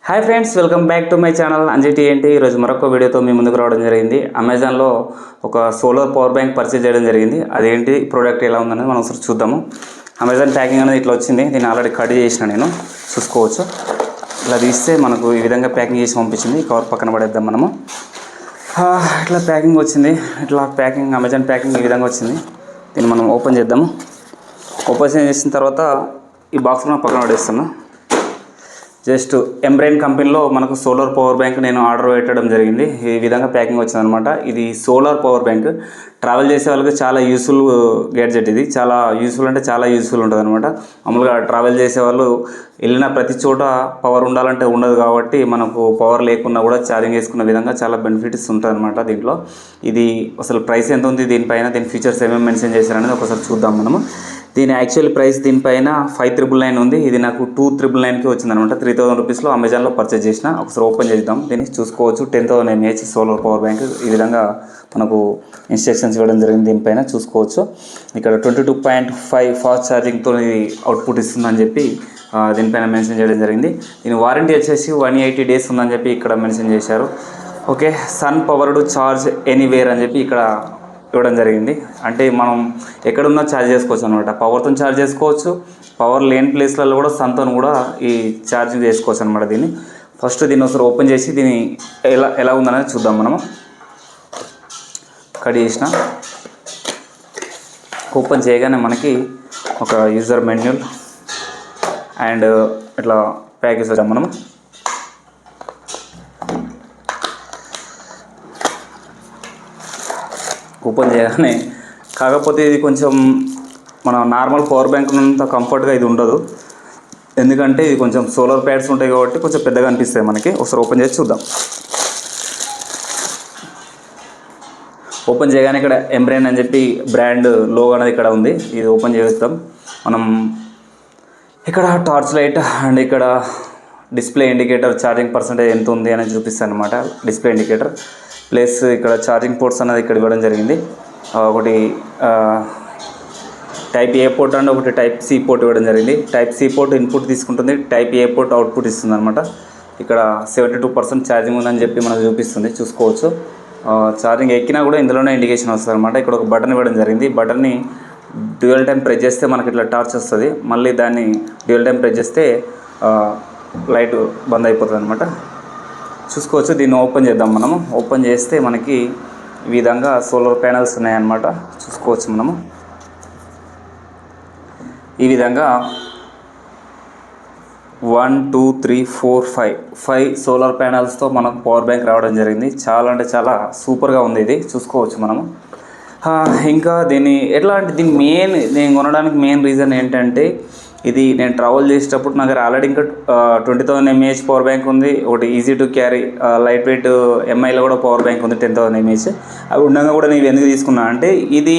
Hi friends, welcome back to my channel అంజటి ఏంటి. ఈరోజు మరొక వీడియోతో మీ ముందుకు రావడం జరిగింది. అమెజాన్లో ఒక సోలార్ పవర్ బ్యాంక్ పర్చేజ్ చేయడం జరిగింది. అదేంటి ప్రోడక్ట్ ఎలా ఉందనేది మనం ఒకసారి చూద్దాము. అమెజాన్ ప్యాకింగ్ అనేది ఇట్లా వచ్చింది. దీన్ని ఆల్రెడీ కట్ చేసిన నేను చూసుకోవచ్చు. ఇలా తీస్తే మనకు ఈ విధంగా ప్యాకింగ్ చేసి పంపించింది. కవర్ పక్కన పడేద్దాం మనము. ఇట్లా ప్యాకింగ్ వచ్చింది. ఇట్లా ప్యాకింగ్ అమెజాన్ ప్యాకింగ్ ఈ విధంగా వచ్చింది. దీన్ని మనం ఓపెన్ చేద్దాము. ఓపెన్ చేసిన తర్వాత ఈ బాక్స్ మనం పక్కన పడేస్తాను. జస్ట్ ఎంబ్రెయిన్ కంపెనీలో మనకు సోలార్ పవర్ బ్యాంక్ నేను ఆర్డర్ పెట్టడం జరిగింది. ఈ విధంగా ప్యాకింగ్ వచ్చిందనమాట. ఇది సోలార్ పవర్ బ్యాంక్. ట్రావెల్ చేసే వాళ్ళకి చాలా యూస్ఫుల్ గ్యాడ్జెట్. ఇది చాలా యూస్ఫుల్ అంటే చాలా యూస్ఫుల్ ఉంటుంది అనమాట. మామూలుగా ట్రావెల్ చేసే వాళ్ళు వెళ్ళిన ప్రతి చోట పవర్ ఉండాలంటే ఉండదు కాబట్టి మనకు పవర్ లేకున్నా కూడా ఛార్జింగ్ చేసుకున్న విధంగా చాలా బెనిఫిట్స్ ఉంటుంది అనమాట దీంట్లో. ఇది అసలు ప్రైస్ ఎంత ఉంది దీనిపైన, దీని ఫీచర్స్ ఏమేమి మెన్షన్ చేశారనేది ఒకసారి చూద్దాం మనము. దీని యాక్చువల్ ప్రైస్ దీనిపైన 5,999 ఉంది. ఇది నాకు 2,999కి వచ్చిందనమాట. 3,000 రూపీస్లో అమెజాన్లో పర్చేజ్ చేసిన. ఒకసారి ఓపెన్ చేద్దాం. దీన్ని చూసుకోవచ్చు. 10,000 mAh సోలార్ పవర్ బ్యాంక్. ఈ విధంగా మనకు ఇన్స్ట్రక్షన్స్ ఇవ్వడం జరిగింది. దీనిపైన చూసుకోవచ్చు. ఇక్కడ 22.5 ఫాస్ట్ ఛార్జింగ్తో ఇది అవుట్పుట్ ఇస్తుందని చెప్పి దీనిపైన మెన్షన్ చేయడం జరిగింది. దీని వారంటీ వచ్చేసి 180 days ఉందని చెప్పి ఇక్కడ మెన్షన్ చేశారు. Okay, sun powered charge anywhere అని చెప్పి ఇక్కడ ఇవ్వడం జరిగింది. అంటే మనం ఎక్కడున్నా ఛార్జ్ చేసుకోవచ్చు అనమాట. పవర్తో ఛార్జ్ చేసుకోవచ్చు. పవర్ లేని ప్లేస్లలో కూడా సన్తో కూడా ఈ ఛార్జింగ్ చేసుకోవచ్చు అనమాట. దీన్ని దీన్ని ఒకసారి ఓపెన్ చేసి దీన్ని ఎలా ఉందనేది చూద్దాం మనము. కట్ చేసిన ఓపెన్ చేయగానే మనకి ఒక యూజర్ మాన్యువల్ అండ్ ఇట్లా ప్యాకేజ్ వచ్చాం మనము. ఓపెన్ చేయగానే కాకపోతే ఇది కొంచెం మన నార్మల్ పవర్ బ్యాంక్ ఉన్నంత కంఫర్ట్గా ఇది ఉండదు. ఎందుకంటే ఇది కొంచెం సోలార్ ప్యాడ్స్ ఉంటాయి కాబట్టి కొంచెం పెద్దగా అనిపిస్తాయి మనకి. ఒకసారి ఓపెన్ చేసి చూద్దాం. ఓపెన్ చేయగానే ఇక్కడ ఎంబ్రెయిన్ అని చెప్పి బ్రాండ్ లోగో అనేది ఇక్కడ ఉంది. ఇది ఓపెన్ చేస్తాం మనం. ఇక్కడ టార్చ్ లైట్ అండ్ ఇక్కడ డిస్ప్లే ఇండికేటర్, ఛార్జింగ్ పర్సెంటేజ్ ఎంత ఉంది అనేది చూపిస్తాను అనమాట. డిస్ప్లే ఇండికేటర్ ప్లస్ ఇక్కడ ఛార్జింగ్ పోర్ట్స్ అనేది ఇక్కడ ఇవ్వడం జరిగింది. ఒకటి టైప్ ఏ పోర్ట్ అండ్ ఒకటి టైప్ సి పోర్ట్ ఇవ్వడం జరిగింది. టైప్ సి పోర్ట్ ఇన్పుట్ తీసుకుంటుంది, టైప్ ఏ పోర్ట్ అవుట్పుట్ ఇస్తుంది అనమాట. ఇక్కడ 72% ఛార్జింగ్ ఉందని చెప్పి మనకు చూపిస్తుంది. చూసుకోవచ్చు. ఛార్జింగ్ ఎక్కినా కూడా ఇందులోనే ఇండికేషన్ వస్తుంది అనమాట. ఇక్కడ ఒక బటన్ ఇవ్వడం జరిగింది. బటన్ని డ్యూయల్ టైం ప్రెస్ చేస్తే మనకి ఇట్లా టార్చ్ వస్తుంది. మళ్ళీ దాన్ని డ్యూయల్ టైం ప్రెస్ చేస్తే లైట్ బంద్ అయిపోతుంది అనమాట. చూసుకోవచ్చు. దీన్ని ఓపెన్ చేద్దాం మనము. ఓపెన్ చేస్తే మనకి ఈ విధంగా సోలార్ ప్యానల్స్ ఉన్నాయన్నమాట. చూసుకోవచ్చు మనము. ఈ విధంగా 1 2 3 4 5 సోలార్ ప్యానల్స్తో మనకు పవర్ బ్యాంక్ రావడం జరిగింది. చాలా అంటే చాలా సూపర్గా ఉంది ఇది. చూసుకోవచ్చు మనము. ఇంకా దీన్ని నేను కొనడానికి మెయిన్ రీజన్ ఏంటంటే ఇది నేను ట్రావెల్ చేసేటప్పుడు నా దగ్గర ఆల్రెడీ ఇంకా 20,000 mAh పవర్ బ్యాంక్ ఉంది. ఒకటి easy to carry light weight ఎంఐలో కూడా పవర్ బ్యాంక్ ఉంది 10,000 mAh. అవి ఉండగా కూడా నేను ఎందుకు తీసుకున్నా అంటే ఇది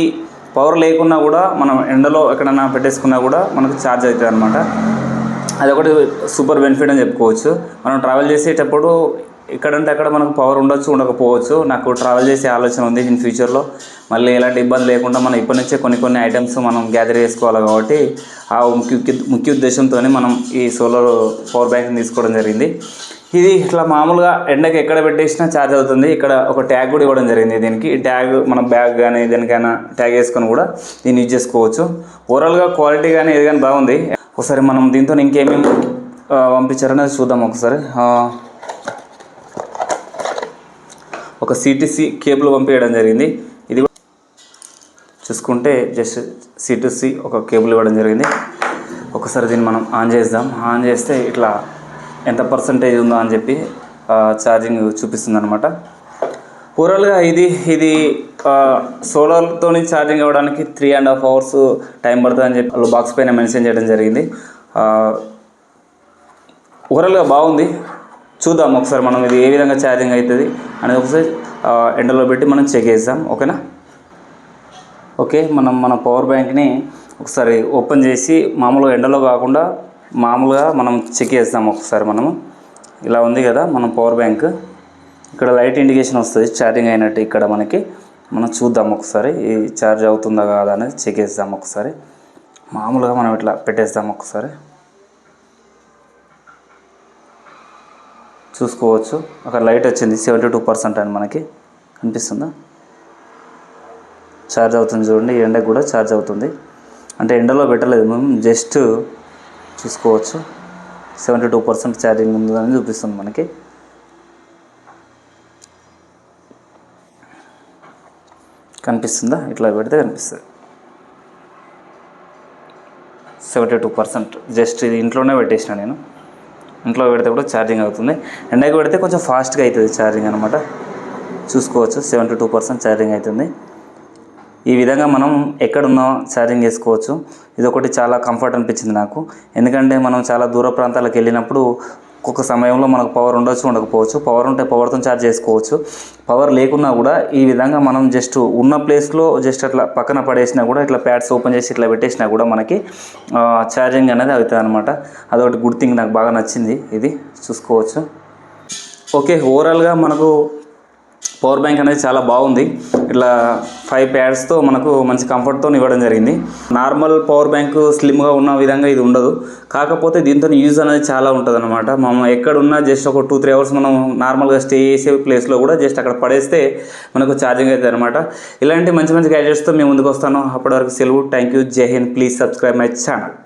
పవర్ లేకున్నా కూడా మనం ఎండలో ఎక్కడన్నా పెట్టేసుకున్నా కూడా మనకు ఛార్జ్ అవుతుంది అనమాట. అదొకటి సూపర్ బెనిఫిట్ అని చెప్పుకోవచ్చు. మనం ట్రావెల్ చేసేటప్పుడు ఎక్కడంటే అక్కడ మనకు పవర్ ఉండొచ్చు, ఉండకపోవచ్చు. నాకు ట్రావెల్ చేసే ఆలోచన ఉంది ఇన్ ఫ్యూచర్లో. మళ్ళీ ఎలాంటి ఇబ్బంది లేకుండా మనం ఇప్పటి నుంచే కొన్ని ఐటమ్స్ మనం గ్యాదర్ చేసుకోవాలి కాబట్టి ఆ ముఖ్య ఉద్దేశంతో మనం ఈ సోలార్ పవర్ బ్యాంక్ని తీసుకోవడం జరిగింది. ఇది ఇట్లా మామూలుగా ఎండకి ఎక్కడ పెట్టేసినా ఛార్జ్ అవుతుంది. ఇక్కడ ఒక ట్యాగ్ కూడా ఇవ్వడం జరిగింది దీనికి. ఈ ట్యాగ్ మన బ్యాగ్ కానీ దేనికైనా ట్యాగ్ వేసుకొని కూడా దీన్ని యూజ్ చేసుకోవచ్చు. ఓవరాల్గా క్వాలిటీ కానీ ఏది కానీ బాగుంది. ఒకసారి మనం దీంతో ఇంకేమేమి పంపించారనేది చూద్దాం ఒకసారి. ఒక సిటిసి కేబుల్ పంపించడం జరిగింది. ఇది చూసుకుంటే జస్ట్ సిటిసి ఒక కేబుల్ ఇవ్వడం జరిగింది. ఒకసారి దీన్ని మనం ఆన్ చేద్దాం. ఆన్ చేస్తే ఇట్లా ఎంత పర్సంటేజ్ ఉందో అని చెప్పి ఛార్జింగ్ చూపిస్తుంది అనమాట. ఓవరాల్గా ఇది సోలార్తో ఛార్జింగ్ అవ్వడానికి 3.5 hours టైం పడుతుంది అని చెప్పి బాక్స్ పైన మెన్షన్ చేయడం జరిగింది. ఓవరాల్గా బాగుంది. చూద్దాం ఒకసారి మనం ఇది ఏ విధంగా ఛార్జింగ్ అవుతుంది అనేది ఒకసారి ఎండలో పెట్టి మనం చెక్ చేద్దాం. ఓకేనా? ఓకే, మన పవర్ బ్యాంక్ని ఒకసారి ఓపెన్ చేసి మామూలుగా ఎండలో కాకుండా మామూలుగా మనం చెక్ చేస్తాం ఒకసారి. మనము ఇలా ఉంది కదా మన పవర్ బ్యాంక్. ఇక్కడ లైట్ ఇండికేషన్ వస్తుంది ఛార్జింగ్ అయినట్టు. ఇక్కడ మనం చూద్దాం ఒకసారి ఈ ఛార్జ్ అవుతుందా కాదా అనేది చెక్ చేద్దాం ఒకసారి. మామూలుగా మనం ఇట్లా పెట్టేస్తాం ఒకసారి. చూసుకోవచ్చు. అక్కడ లైట్ వచ్చింది 72% అని మనకి కనిపిస్తుందా. ఛార్జ్ అవుతుంది చూడండి, ఎండకు కూడా ఛార్జ్ అవుతుంది. అంటే ఎండలో పెట్టలేదు మేము, జస్ట్ చూసుకోవచ్చు 72% ఛార్జింగ్ ఉందని చూపిస్తుంది మనకి. కనిపిస్తుందా, ఇట్లా పెడితే కనిపిస్తుంది 72%. జస్ట్ ఇది ఇంట్లోనే పెట్టేసిన నేను, ఇంట్లో పెడితే కూడా ఛార్జింగ్ అవుతుంది. ఎండకు పెడితే కొంచెం ఫాస్ట్గా అవుతుంది ఛార్జింగ్ అనమాట. చూసుకోవచ్చు 72% ఛార్జింగ్ అవుతుంది. ఈ విధంగా మనం ఎక్కడున్నా ఛార్జింగ్ చేసుకోవచ్చు. ఇది ఒకటి చాలా కంఫర్ట్ అనిపించింది నాకు. ఎందుకంటే మనం చాలా దూర ప్రాంతాలకు వెళ్ళినప్పుడు ఒక్కొక్క సమయంలో మనకు పవర్ ఉండొచ్చు, ఉండకపోవచ్చు. పవర్ ఉంటే పవర్తో ఛార్జ్ చేసుకోవచ్చు. పవర్ లేకున్నా కూడా ఈ విధంగా మనం జస్ట్ ఉన్న ప్లేస్లో జస్ట్ అట్లా పక్కన పడేసినా కూడా, ఇట్లా ప్యాడ్స్ ఓపెన్ చేసి ఇట్లా పెట్టేసినా కూడా మనకి ఛార్జింగ్ అనేది అవుతుంది అనమాట. అదొకటి గుడ్ థింగ్, నాకు బాగా నచ్చింది ఇది. చూసుకోవచ్చు. ఓకే, ఓవరాల్గా మనకు పవర్ బ్యాంక్ అనేది చాలా బాగుంది. ఇట్లా 5 ప్యాడ్స్తో మనకు మంచి కంఫర్ట్తో ఇవ్వడం జరిగింది. నార్మల్ పవర్ బ్యాంక్ స్లిమ్గా ఉన్న విధంగా ఇది ఉండదు. కాకపోతే దీంతో యూజ్ అనేది చాలా ఉంటుంది అనమాట. మనం ఎక్కడున్నా జస్ట్ ఒక 2-3 అవర్స్ మనం నార్మల్గా స్టే చేసే ప్లేస్లో కూడా జస్ట్ అక్కడ పడేస్తే మనకు ఛార్జింగ్ అవుతుంది అనమాట. ఇలాంటి మంచి మంచి గ్యాడ్జెట్స్తో మేము ముందుకు వస్తాను. అప్పటి వరకు సెలవు. Thank you. జై హింద్. Please subscribe my channel.